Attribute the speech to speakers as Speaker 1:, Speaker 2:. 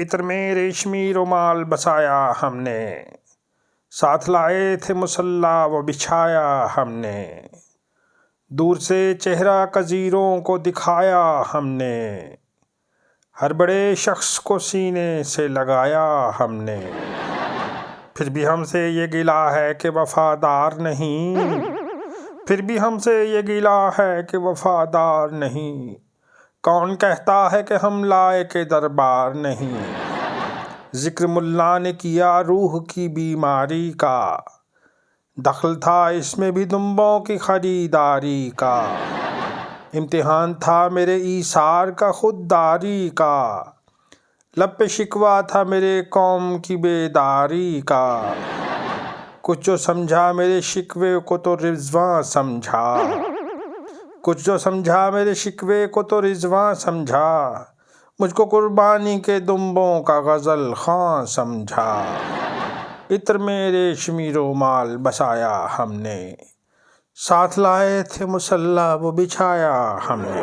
Speaker 1: عطر میں ریشمی رومال بسایا ہم نے، ساتھ لائے تھے مصلی وہ بچھایا ہم نے، دور سے چہرہ قذیروں کو دکھایا ہم نے، ہر بڑے شخص کو سینے سے لگایا ہم نے، پھر بھی ہم سے یہ گلہ ہے کہ وفادار نہیں، پھر بھی ہم سے یہ گلہ ہے کہ وفادار نہیں، کون کہتا ہے کہ ہم لائق دربار نہیں، ذکر ملا نے کیا روح کی بیماری کا، دخل تھا اس میں بھی دنبوں کی خریداری کا، امتحان تھا میرے ایثار کا خودداری کا، لب پہ شکوہ تھا میرے قوم کی بیداری کا، کچھ جو سمجھا میرے شکوے کو تو رضواں سمجھا، کچھ جو سمجھا میرے شکوے کو تو رضواں سمجھا، مجھ کو قربانی کے دنبوں کا غزل خواں سمجھا، عطر میں ریشمی رومال بسایا ہم نے، ساتھ لائے تھے مصلی وہ بچھایا ہم نے۔